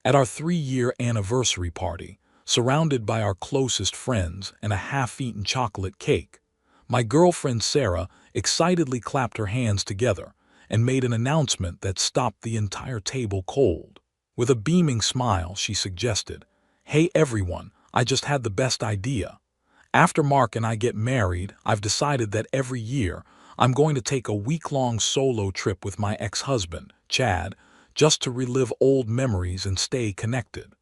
At our 3-year anniversary party, surrounded by our closest friends and a half-eaten chocolate cake, my girlfriend Sarah excitedly clapped her hands together and made an announcement that stopped the entire table cold. With a beaming smile, she suggested, "Hey everyone, I just had the best idea. After Mark and I get married, I've decided that every year I'm going to take a week-long solo trip with my ex-husband, Chad, just to relive old memories and stay connected."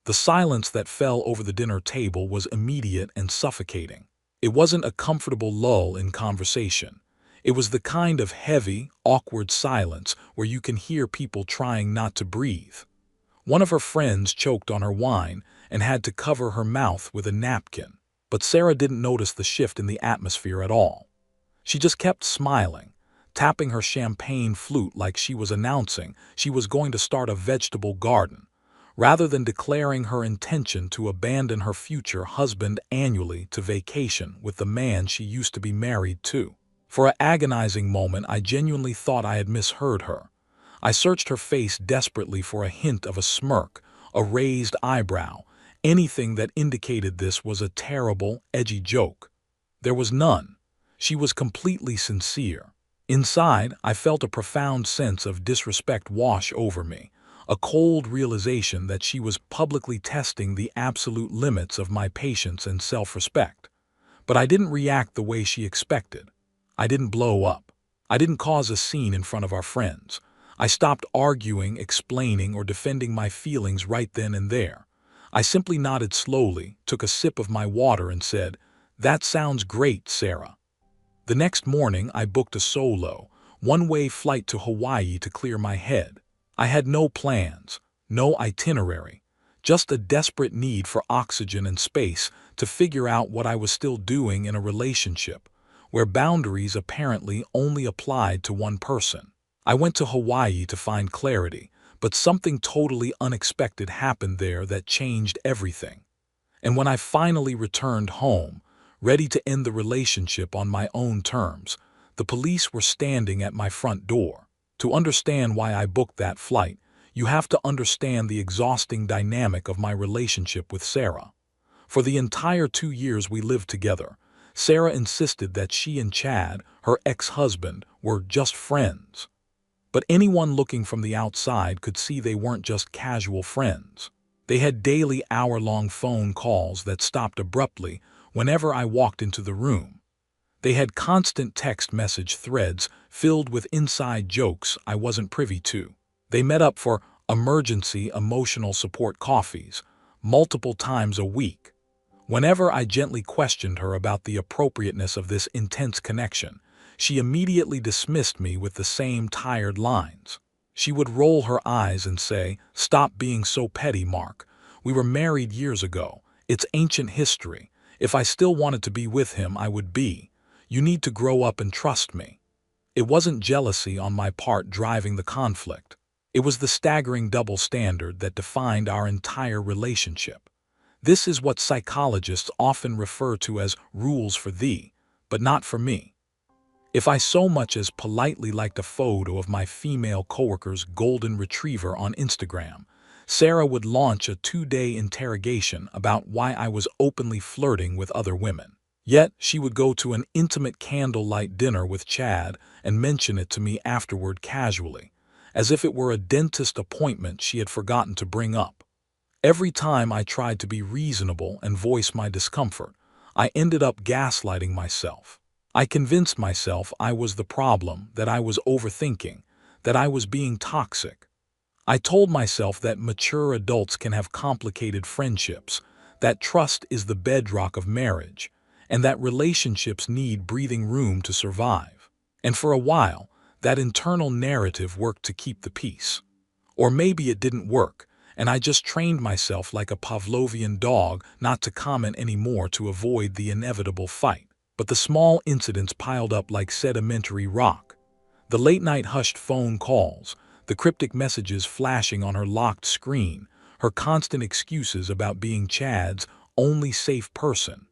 The silence that fell over the dinner table was immediate and suffocating. It wasn't a comfortable lull in conversation. It was the kind of heavy, awkward silence where you can hear people trying not to breathe. One of her friends choked on her wine and had to cover her mouth with a napkin, but Sarah didn't notice the shift in the atmosphere at all. She just kept smiling, tapping her champagne flute like she was announcing she was going to start a vegetable garden, rather than declaring her intention to abandon her future husband annually to vacation with the man she used to be married to. For an agonizing moment, I genuinely thought I had misheard her. I searched her face desperately for a hint of a smirk, a raised eyebrow, anything that indicated this was a terrible, edgy joke. There was none. She was completely sincere. Inside, I felt a profound sense of disrespect wash over me, a cold realization that she was publicly testing the absolute limits of my patience and self-respect. But I didn't react the way she expected. I didn't blow up. I didn't cause a scene in front of our friends. I stopped arguing, explaining, or defending my feelings right then and there. I simply nodded slowly, took a sip of my water, and said, "That sounds great, Sarah." The next morning, I booked a solo, one-way flight to Hawaii to clear my head. I had no plans, no itinerary, just a desperate need for oxygen and space to figure out what I was still doing in a relationship where boundaries apparently only applied to one person. I went to Hawaii to find clarity, but something totally unexpected happened there that changed everything. And when I finally returned home, ready to end the relationship on my own terms, the police were standing at my front door. To understand why I booked that flight, you have to understand the exhausting dynamic of my relationship with Sarah. For the entire 2 years we lived together, Sarah insisted that she and Chad, her ex-husband, were just friends. But anyone looking from the outside could see they weren't just casual friends. They had daily hour-long phone calls that stopped abruptly whenever I walked into the room. They had constant text message threads filled with inside jokes I wasn't privy to. They met up for emergency emotional support coffees multiple times a week. Whenever I gently questioned her about the appropriateness of this intense connection, she immediately dismissed me with the same tired lines. She would roll her eyes and say, "Stop being so petty, Mark. We were married years ago. It's ancient history. If I still wanted to be with him, I would be. You need to grow up and trust me." It wasn't jealousy on my part driving the conflict. It was the staggering double standard that defined our entire relationship. This is what psychologists often refer to as rules for thee, but not for me. If I so much as politely liked a photo of my female coworker's golden retriever on Instagram, Sarah would launch a 2-day interrogation about why I was openly flirting with other women. Yet, she would go to an intimate candlelight dinner with Chad and mention it to me afterward casually, as if it were a dentist appointment she had forgotten to bring up. Every time I tried to be reasonable and voice my discomfort, I ended up gaslighting myself. I convinced myself I was the problem, that I was overthinking, that I was being toxic. I told myself that mature adults can have complicated friendships, that trust is the bedrock of marriage, and that relationships need breathing room to survive. And for a while, that internal narrative worked to keep the peace. Or maybe it didn't work, and I just trained myself like a Pavlovian dog not to comment anymore to avoid the inevitable fight. But the small incidents piled up like sedimentary rock. The late-night hushed phone calls, the cryptic messages flashing on her locked screen, her constant excuses about being Chad's only safe person.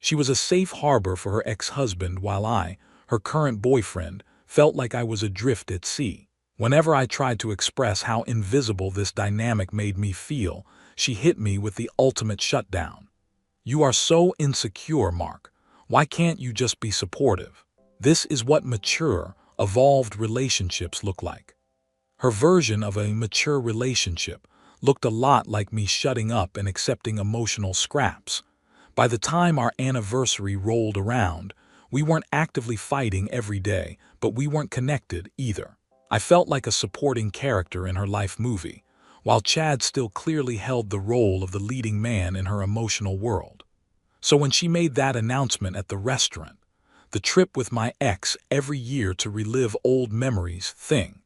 She was a safe harbor for her ex-husband while I, her current boyfriend, felt like I was adrift at sea. Whenever I tried to express how invisible this dynamic made me feel, she hit me with the ultimate shutdown. You are so insecure, Mark. Why can't you just be supportive? This is what mature, evolved relationships look like. Her version of a mature relationship looked a lot like me shutting up and accepting emotional scraps. By the time our anniversary rolled around, we weren't actively fighting every day, but we weren't connected either. I felt like a supporting character in her life movie, while Chad still clearly held the role of the leading man in her emotional world. So when she made that announcement at the restaurant, the trip with my ex every year to relive old memories thing,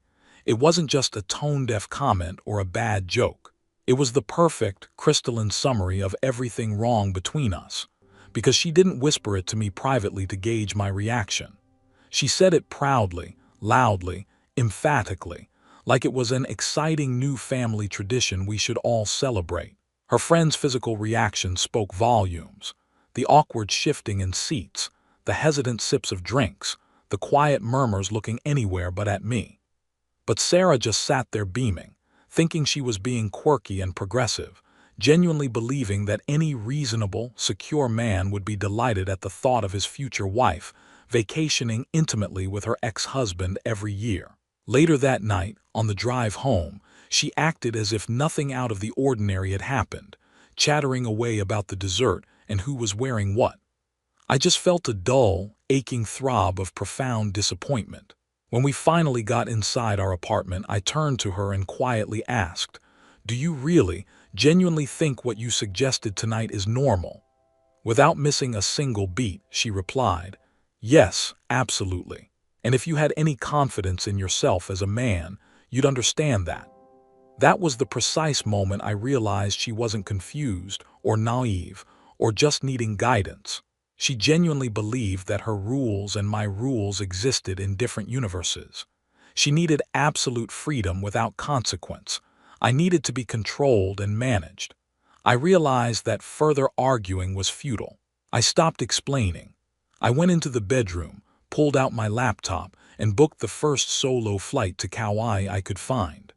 it wasn't just a tone-deaf comment or a bad joke. It was the perfect, crystalline summary of everything wrong between us, because she didn't whisper it to me privately to gauge my reaction. She said it proudly, loudly, emphatically, like it was an exciting new family tradition we should all celebrate. Her friend's physical reaction spoke volumes. The awkward shifting in seats, the hesitant sips of drinks, the quiet murmurs looking anywhere but at me. But Sarah just sat there beaming, thinking she was being quirky and progressive, genuinely believing that any reasonable, secure man would be delighted at the thought of his future wife vacationing intimately with her ex-husband every year. Later that night, on the drive home, she acted as if nothing out of the ordinary had happened, chattering away about the dessert and who was wearing what. I just felt a dull, aching throb of profound disappointment. When we finally got inside our apartment, I turned to her and quietly asked, "Do you really, genuinely think what you suggested tonight is normal?" Without missing a single beat, she replied, "Yes, absolutely. And if you had any confidence in yourself as a man, you'd understand that." That was the precise moment I realized she wasn't confused or naive or just needing guidance. She genuinely believed that her rules and my rules existed in different universes. She needed absolute freedom without consequence. I needed to be controlled and managed. I realized that further arguing was futile. I stopped explaining. I went into the bedroom, pulled out my laptop, and booked the first solo flight to Kauai I could find.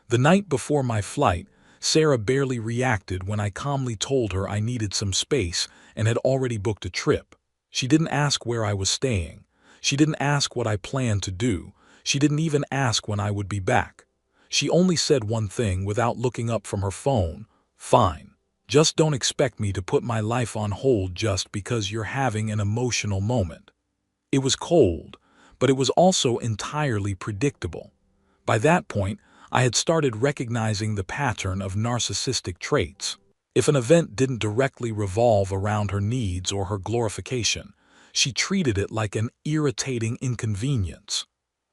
The night before my flight, Sarah barely reacted when I calmly told her I needed some space and had already booked a trip. She didn't ask where I was staying. She didn't ask what I planned to do. She didn't even ask when I would be back. She only said one thing without looking up from her phone: "Fine. Just don't expect me to put my life on hold just because you're having an emotional moment." It was cold, but it was also entirely predictable. By that point, I had started recognizing the pattern of narcissistic traits. If an event didn't directly revolve around her needs or her glorification, she treated it like an irritating inconvenience.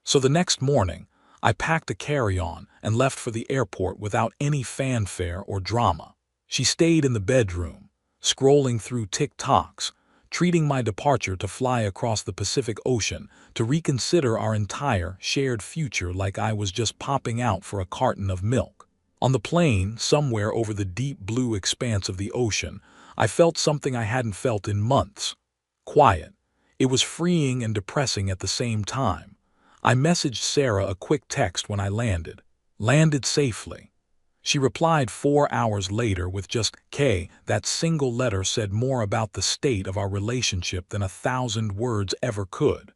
So the next morning, I packed a carry-on and left for the airport without any fanfare or drama. She stayed in the bedroom, scrolling through TikToks, treating my departure to fly across the Pacific Ocean to reconsider our entire shared future like I was just popping out for a carton of milk. On the plane, somewhere over the deep blue expanse of the ocean, I felt something I hadn't felt in months. Quiet. It was freeing and depressing at the same time. I messaged Sarah a quick text when I landed. Landed safely. She replied 4 hours later with just "K." That single letter said more about the state of our relationship than 1,000 words ever could.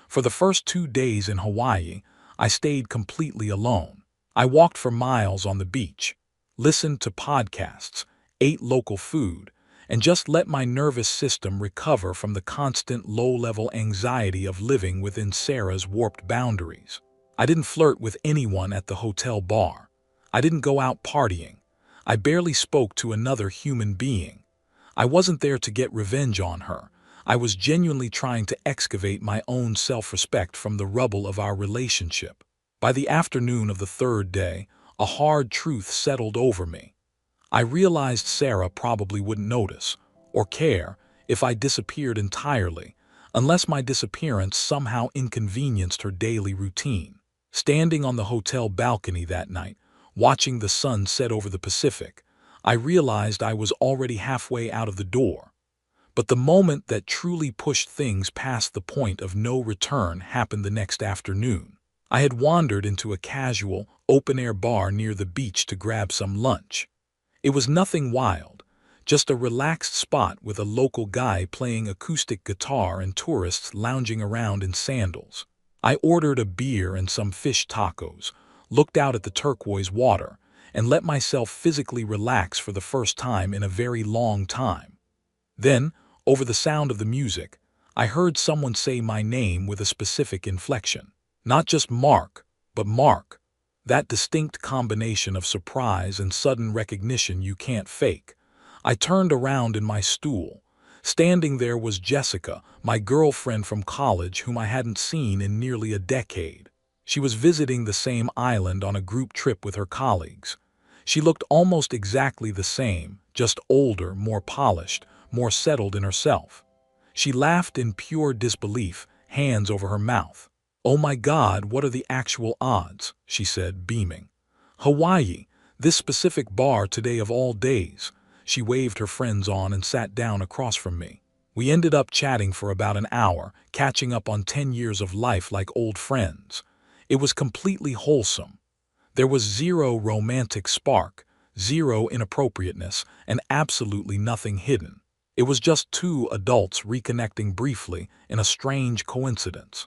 For the first 2 days in Hawaii, I stayed completely alone. I walked for miles on the beach, listened to podcasts, ate local food, and just let my nervous system recover from the constant low-level anxiety of living within Sarah's warped boundaries. I didn't flirt with anyone at the hotel bar. I didn't go out partying. I barely spoke to another human being. I wasn't there to get revenge on her. I was genuinely trying to excavate my own self-respect from the rubble of our relationship. By the afternoon of the third day, a hard truth settled over me. I realized Sarah probably wouldn't notice or care if I disappeared entirely, unless my disappearance somehow inconvenienced her daily routine. Standing on the hotel balcony that night, watching the sun set over the Pacific, I realized I was already halfway out of the door. But the moment that truly pushed things past the point of no return happened the next afternoon. I had wandered into a casual, open-air bar near the beach to grab some lunch. It was nothing wild, just a relaxed spot with a local guy playing acoustic guitar and tourists lounging around in sandals. I ordered a beer and some fish tacos, looked out at the turquoise water, and let myself physically relax for the first time in a very long time. Then, over the sound of the music, I heard someone say my name with a specific inflection. Not just Mark, but Mark. That distinct combination of surprise and sudden recognition you can't fake. I turned around in my stool. Standing there was Jessica, my girlfriend from college whom I hadn't seen in nearly a decade. She was visiting the same island on a group trip with her colleagues. She looked almost exactly the same, just older, more polished, more settled in herself. She laughed in pure disbelief, hands over her mouth. "Oh my God, what are the actual odds?" she said, beaming. "Hawaii, this specific bar today of all days." She waved her friends on and sat down across from me. We ended up chatting for about an hour, catching up on 10 years of life like old friends. It was completely wholesome. There was zero romantic spark, zero inappropriateness, and absolutely nothing hidden. It was just two adults reconnecting briefly in a strange coincidence.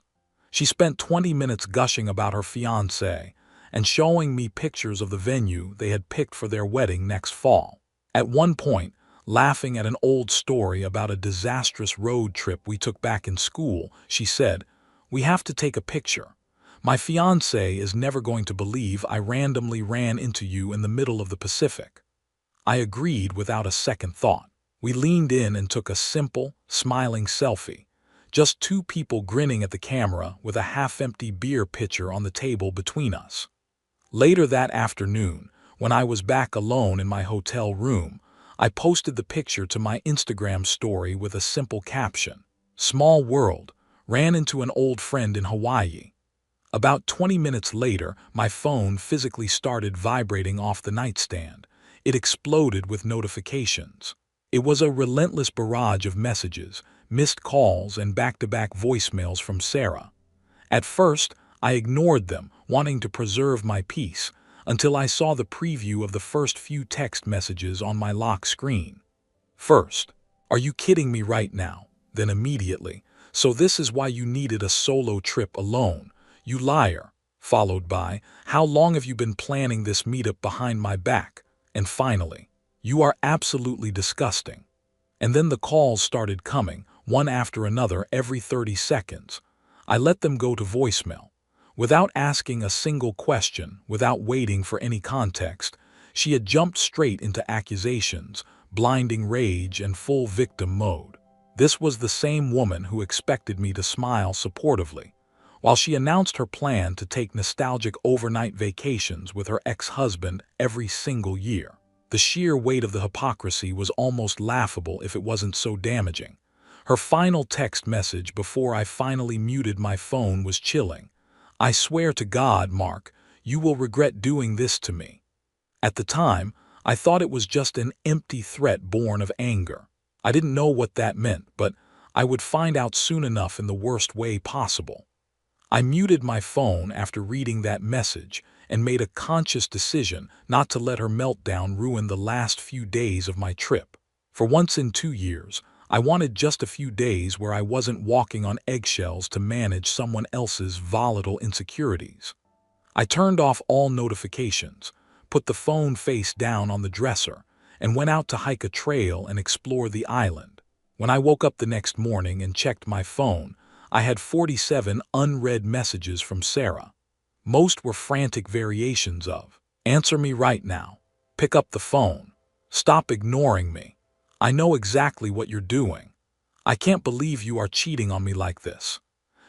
She spent 20 minutes gushing about her fiancé and showing me pictures of the venue they had picked for their wedding next fall. At one point, laughing at an old story about a disastrous road trip we took back in school, she said, "We have to take a picture. My fiancé is never going to believe I randomly ran into you in the middle of the Pacific." I agreed without a second thought. We leaned in and took a simple, smiling selfie. Just two people grinning at the camera with a half-empty beer pitcher on the table between us. Later that afternoon, when I was back alone in my hotel room, I posted the picture to my Instagram story with a simple caption. "Small world, ran into an old friend in Hawaii." About 20 minutes later, my phone physically started vibrating off the nightstand. It exploded with notifications. It was a relentless barrage of messages, missed calls, and back-to-back voicemails from Sarah. At first, I ignored them, wanting to preserve my peace, until I saw the preview of the first few text messages on my lock screen. First, "Are you kidding me right now?" Then immediately, "So this is why you needed a solo trip alone, you liar," followed by, "How long have you been planning this meetup behind my back?" And finally, "You are absolutely disgusting." And then the calls started coming, one after another every 30 seconds. I let them go to voicemail. Without asking a single question, without waiting for any context, she had jumped straight into accusations, blinding rage, and full victim mode. This was the same woman who expected me to smile supportively, while she announced her plan to take nostalgic overnight vacations with her ex-husband every single year. The sheer weight of the hypocrisy was almost laughable if it wasn't so damaging. Her final text message before I finally muted my phone was chilling. "I swear to God, Mark, you will regret doing this to me." At the time, I thought it was just an empty threat born of anger. I didn't know what that meant, but I would find out soon enough in the worst way possible. I muted my phone after reading that message and made a conscious decision not to let her meltdown ruin the last few days of my trip. For once in 2 years, I wanted just a few days where I wasn't walking on eggshells to manage someone else's volatile insecurities. I turned off all notifications, put the phone face down on the dresser, and went out to hike a trail and explore the island. When I woke up the next morning and checked my phone, I had 47 unread messages from Sarah. Most were frantic variations of, "Answer me right now. Pick up the phone. Stop ignoring me. I know exactly what you're doing. I can't believe you are cheating on me like this."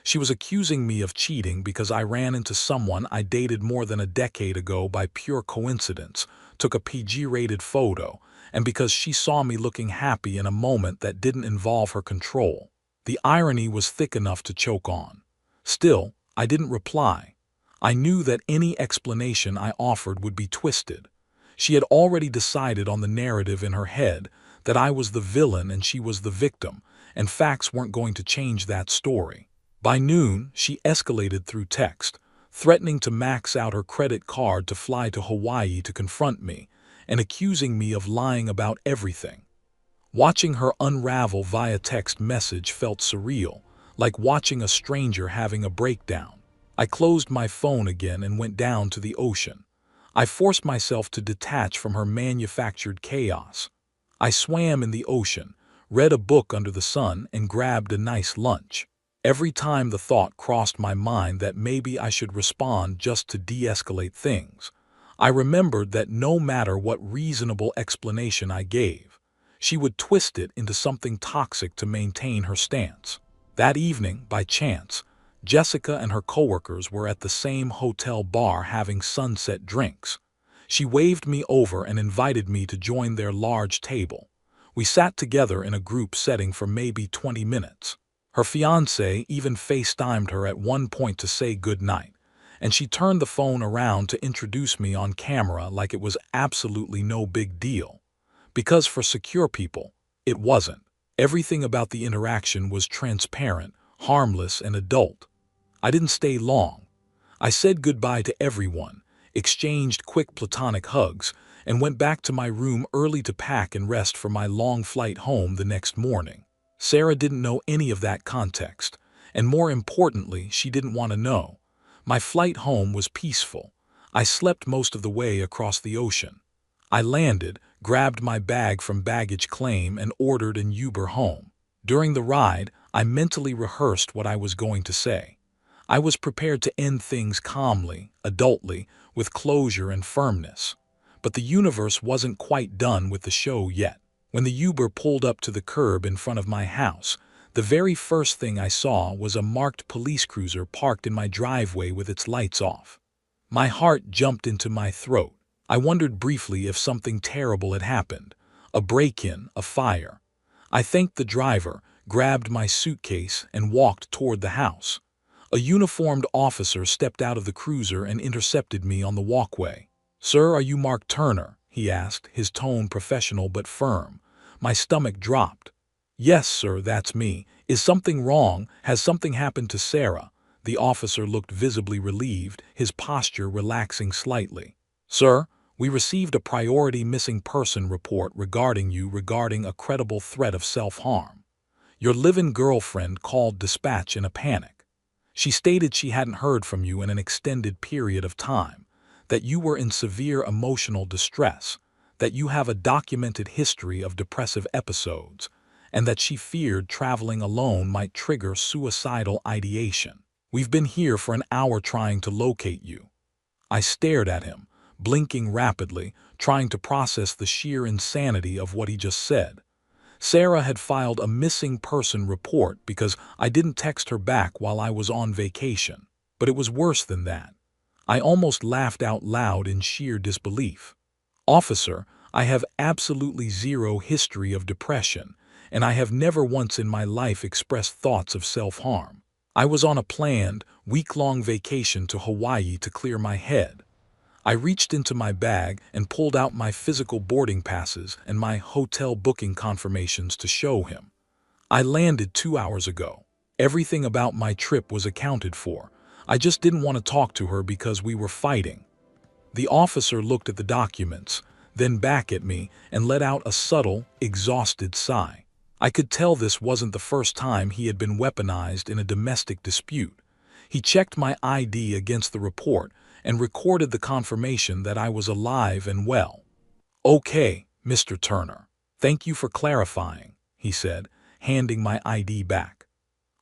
She was accusing me of cheating because I ran into someone I dated more than a decade ago by pure coincidence, took a PG-rated photo, and because she saw me looking happy in a moment that didn't involve her control. The irony was thick enough to choke on. Still, I didn't reply. I knew that any explanation I offered would be twisted. She had already decided on the narrative in her head, that I was the villain and she was the victim, and facts weren't going to change that story. By noon, she escalated through text, threatening to max out her credit card to fly to Hawaii to confront me, and accusing me of lying about everything. Watching her unravel via text message felt surreal, like watching a stranger having a breakdown. I closed my phone again and went down to the ocean. I forced myself to detach from her manufactured chaos. I swam in the ocean, read a book under the sun, and grabbed a nice lunch. Every time the thought crossed my mind that maybe I should respond just to de-escalate things, I remembered that no matter what reasonable explanation I gave, she would twist it into something toxic to maintain her stance. That evening, by chance, Jessica and her coworkers were at the same hotel bar having sunset drinks. She waved me over and invited me to join their large table. We sat together in a group setting for maybe 20 minutes. Her fiancé even FaceTimed her at one point to say goodnight, and she turned the phone around to introduce me on camera like it was absolutely no big deal. Because for secure people, it wasn't. Everything about the interaction was transparent, harmless, and adult. I didn't stay long. I said goodbye to everyone, exchanged quick platonic hugs, and went back to my room early to pack and rest for my long flight home the next morning. Sarah didn't know any of that context, and more importantly, she didn't want to know. My flight home was peaceful. I slept most of the way across the ocean. I landed, grabbed my bag from baggage claim, and ordered an Uber home. During the ride, I mentally rehearsed what I was going to say. I was prepared to end things calmly, adultly, with closure and firmness. But the universe wasn't quite done with the show yet. When the Uber pulled up to the curb in front of my house, the very first thing I saw was a marked police cruiser parked in my driveway with its lights off. My heart jumped into my throat. I wondered briefly if something terrible had happened, a break-in, a fire. I thanked the driver, grabbed my suitcase, and walked toward the house. A uniformed officer stepped out of the cruiser and intercepted me on the walkway. "Sir, are you Mark Turner?" he asked, his tone professional but firm. My stomach dropped. "Yes, sir, that's me. Is something wrong? Has something happened to Sarah?" The officer looked visibly relieved, his posture relaxing slightly. "Sir, we received a priority missing person report regarding a credible threat of self-harm. Your live-in girlfriend called dispatch in a panic. She stated she hadn't heard from you in an extended period of time, that you were in severe emotional distress, that you have a documented history of depressive episodes, and that she feared traveling alone might trigger suicidal ideation. We've been here for an hour trying to locate you." I stared at him, blinking rapidly, trying to process the sheer insanity of what he just said. Sarah had filed a missing person report because I didn't text her back while I was on vacation. But it was worse than that. I almost laughed out loud in sheer disbelief. "Officer, I have absolutely zero history of depression, and I have never once in my life expressed thoughts of self-harm. I was on a planned, week-long vacation to Hawaii to clear my head." I reached into my bag and pulled out my physical boarding passes and my hotel booking confirmations to show him. "I landed 2 hours ago. Everything about my trip was accounted for. I just didn't want to talk to her because we were fighting." The officer looked at the documents, then back at me, and let out a subtle, exhausted sigh. I could tell this wasn't the first time he had been weaponized in a domestic dispute. He checked my ID against the report and recorded the confirmation that I was alive and well. "Okay, Mr. Turner. Thank you for clarifying," he said, handing my ID back.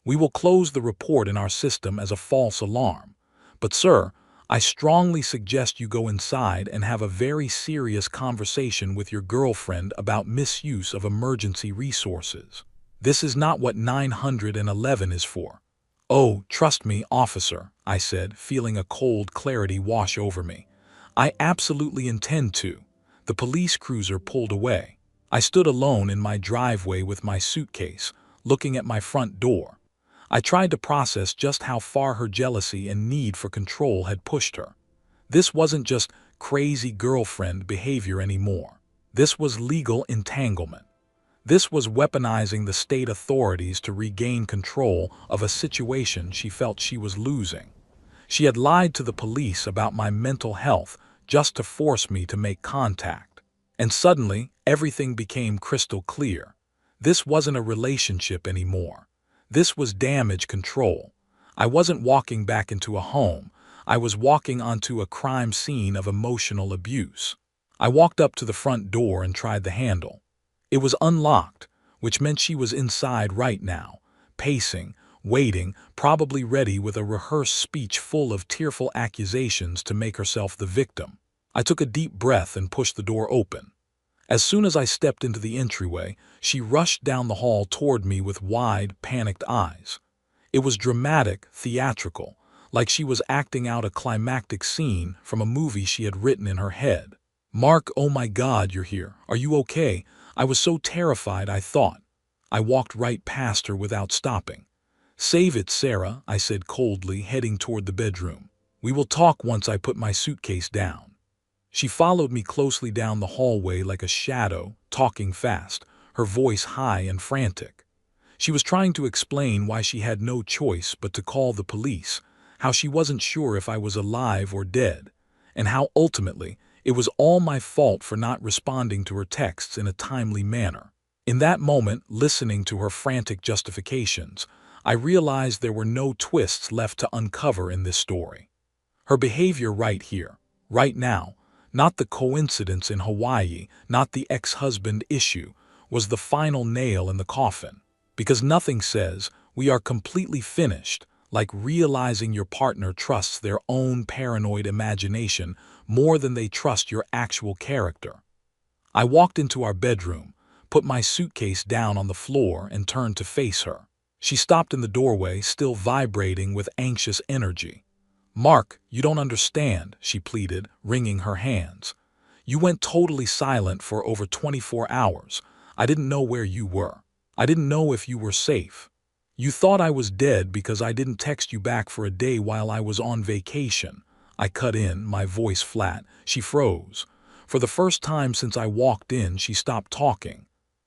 "We will close the report in our system as a false alarm. But, sir, I strongly suggest you go inside and have a very serious conversation with your girlfriend about misuse of emergency resources. This is not what 911 is for." "Oh, trust me, officer," I said, feeling a cold clarity wash over me. "I absolutely intend to." The police cruiser pulled away. I stood alone in my driveway with my suitcase, looking at my front door. I tried to process just how far her jealousy and need for control had pushed her. This wasn't just crazy girlfriend behavior anymore. This was legal entanglement. This was weaponizing the state authorities to regain control of a situation she felt she was losing. She had lied to the police about my mental health just to force me to make contact. And suddenly, everything became crystal clear. This wasn't a relationship anymore. This was damage control. I wasn't walking back into a home. I was walking onto a crime scene of emotional abuse. I walked up to the front door and tried the handle. It was unlocked, which meant she was inside right now, pacing, waiting, probably ready with a rehearsed speech full of tearful accusations to make herself the victim. I took a deep breath and pushed the door open. As soon as I stepped into the entryway, she rushed down the hall toward me with wide, panicked eyes. It was dramatic, theatrical, like she was acting out a climactic scene from a movie she had written in her head. "Mark, oh my God, you're here. Are you okay?" I was so terrified I thought. I walked right past her without stopping. "Save it, Sarah," I said coldly, heading toward the bedroom. "We will talk once I put my suitcase down." She followed me closely down the hallway like a shadow, talking fast, her voice high and frantic. She was trying to explain why she had no choice but to call the police, how she wasn't sure if I was alive or dead, and how ultimately it was all my fault for not responding to her texts in a timely manner. In that moment, listening to her frantic justifications, I realized there were no twists left to uncover in this story. Her behavior right here, right now, not the coincidence in Hawaii, not the ex-husband issue, was the final nail in the coffin. Because nothing says, "We are completely finished," like realizing your partner trusts their own paranoid imagination more than they trust your actual character. I walked into our bedroom, put my suitcase down on the floor, and turned to face her. She stopped in the doorway, still vibrating with anxious energy. "Mark, you don't understand," she pleaded, wringing her hands. "You went totally silent for over 24 hours. I didn't know where you were. I didn't know if you were safe. You thought I was dead because I didn't text you back for a day while I was on vacation." I cut in, my voice flat. She froze. For the first time since I walked in, she stopped talking.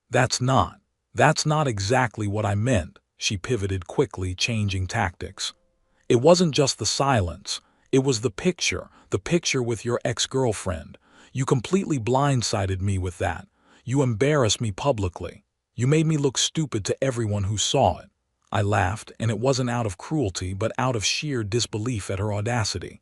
That's not exactly what I meant," she pivoted quickly, changing tactics. "It wasn't just the silence. It was the picture with your ex-girlfriend. You completely blindsided me with that. You embarrassed me publicly. You made me look stupid to everyone who saw it." I laughed, and it wasn't out of cruelty, but out of sheer disbelief at her audacity.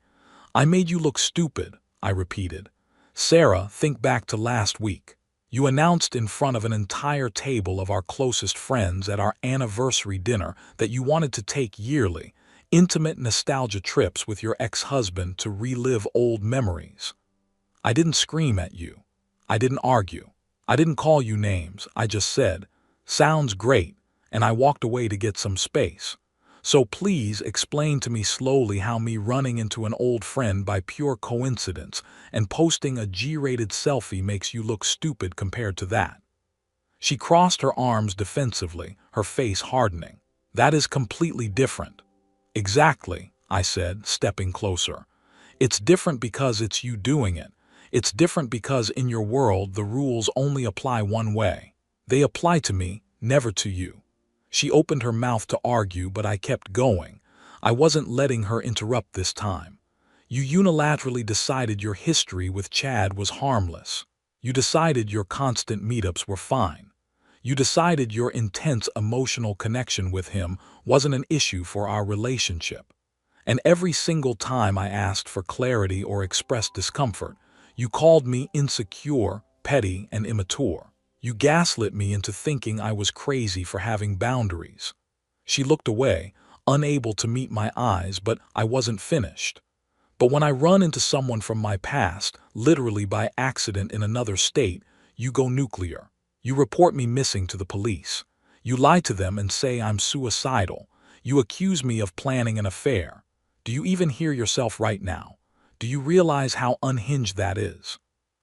"I made you look stupid," I repeated. "Sarah, think back to last week. You announced in front of an entire table of our closest friends at our anniversary dinner that you wanted to take yearly, intimate nostalgia trips with your ex-husband to relive old memories. I didn't scream at you. I didn't argue. I didn't call you names. I just said, 'Sounds great,' and I walked away to get some space. So please explain to me slowly how me running into an old friend by pure coincidence and posting a G-rated selfie makes you look stupid compared to that." She crossed her arms defensively, her face hardening. "That is completely different." "Exactly," I said, stepping closer. "It's different because it's you doing it. It's different because in your world the rules only apply one way. They apply to me, never to you." She opened her mouth to argue, but I kept going. I wasn't letting her interrupt this time. "You unilaterally decided your history with Chad was harmless. You decided your constant meetups were fine. You decided your intense emotional connection with him wasn't an issue for our relationship. And every single time I asked for clarity or expressed discomfort, you called me insecure, petty, and immature. You gaslit me into thinking I was crazy for having boundaries." She looked away, unable to meet my eyes, but I wasn't finished. "But when I run into someone from my past, literally by accident in another state, you go nuclear. You report me missing to the police. You lie to them and say I'm suicidal. You accuse me of planning an affair. Do you even hear yourself right now? Do you realize how unhinged that is?"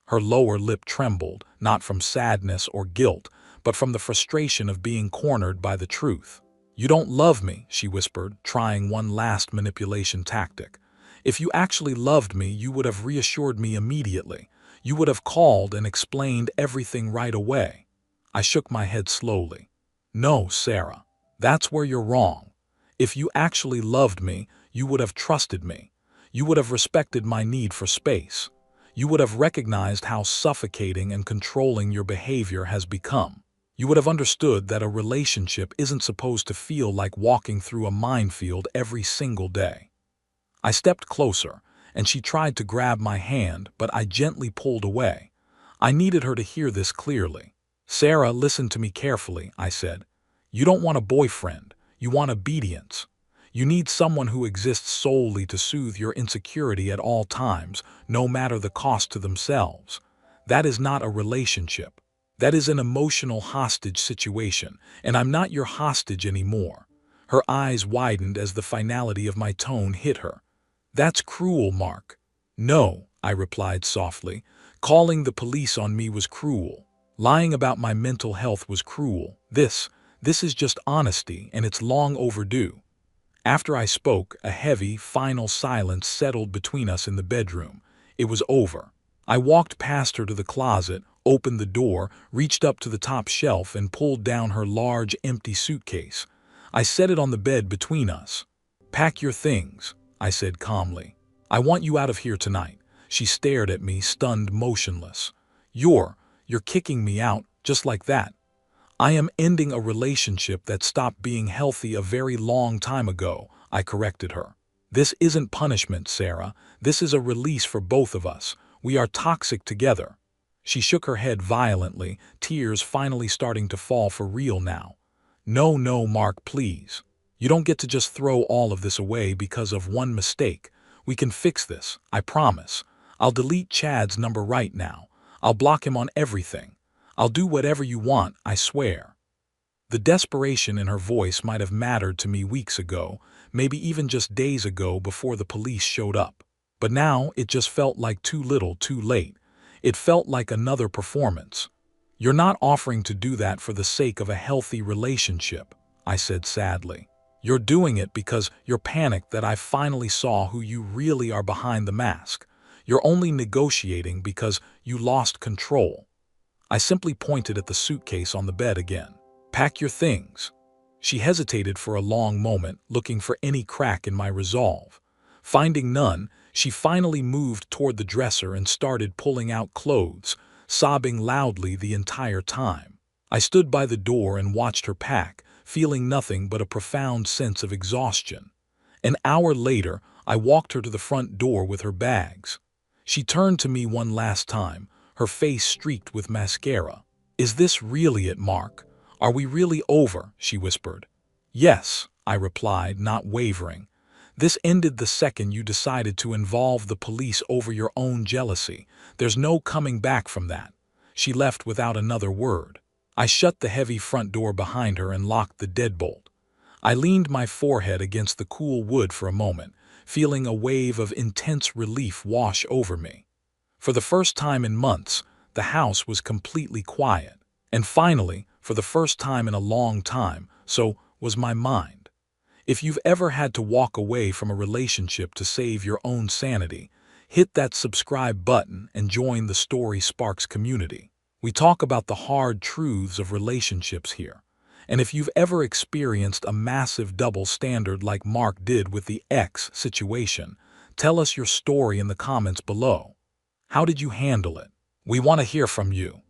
Her lower lip trembled, not from sadness or guilt, but from the frustration of being cornered by the truth. "You don't love me," she whispered, trying one last manipulation tactic. "If you actually loved me, you would have reassured me immediately. You would have called and explained everything right away." I shook my head slowly. "No, Sarah, that's where you're wrong. If you actually loved me, you would have trusted me. You would have respected my need for space. You would have recognized how suffocating and controlling your behavior has become. You would have understood that a relationship isn't supposed to feel like walking through a minefield every single day. I stepped closer, and she tried to grab my hand, but I gently pulled away. I needed her to hear this clearly. "Sarah, listen to me carefully," I said. "You don't want a boyfriend. You want obedience. You need someone who exists solely to soothe your insecurity at all times, no matter the cost to themselves. That is not a relationship. That is an emotional hostage situation, and I'm not your hostage anymore." Her eyes widened as the finality of my tone hit her. "That's cruel, Mark." "No," I replied softly. "Calling the police on me was cruel. Lying about my mental health was cruel. This is just honesty, and it's long overdue." After I spoke, a heavy, final silence settled between us in the bedroom. It was over. I walked past her to the closet, opened the door, reached up to the top shelf, and pulled down her large, empty suitcase. I set it on the bed between us. "Pack your things," I said calmly. "I want you out of here tonight." She stared at me, stunned, motionless. You're kicking me out, just like that." "I am ending a relationship that stopped being healthy a very long time ago," I corrected her. "This isn't punishment, Sarah. This is a release for both of us. We are toxic together." She shook her head violently, tears finally starting to fall for real now. "No, no, Mark, please. You don't get to just throw all of this away because of one mistake. We can fix this, I promise. I'll delete Chad's number right now. I'll block him on everything. I'll do whatever you want, I swear." The desperation in her voice might have mattered to me weeks ago, maybe even just days ago before the police showed up. But now it just felt like too little, too late. It felt like another performance. "You're not offering to do that for the sake of a healthy relationship," I said sadly. "You're doing it because you're panicked that I finally saw who you really are behind the mask. You're only negotiating because you lost control." I simply pointed at the suitcase on the bed again. "Pack your things." She hesitated for a long moment, looking for any crack in my resolve. Finding none, she finally moved toward the dresser and started pulling out clothes, sobbing loudly the entire time. I stood by the door and watched her pack, feeling nothing but a profound sense of exhaustion. An hour later, I walked her to the front door with her bags. She turned to me one last time, her face streaked with mascara. "Is this really it, Mark? Are we really over?" she whispered. "Yes," I replied, not wavering. "This ended the second you decided to involve the police over your own jealousy. There's no coming back from that." She left without another word. I shut the heavy front door behind her and locked the deadbolt. I leaned my forehead against the cool wood for a moment, feeling a wave of intense relief wash over me. For the first time in months, the house was completely quiet. And finally, for the first time in a long time, so was my mind. If you've ever had to walk away from a relationship to save your own sanity, hit that subscribe button and join the Story Sparks community. We talk about the hard truths of relationships here. And if you've ever experienced a massive double standard like Mark did with the ex situation, tell us your story in the comments below. How did you handle it? We want to hear from you.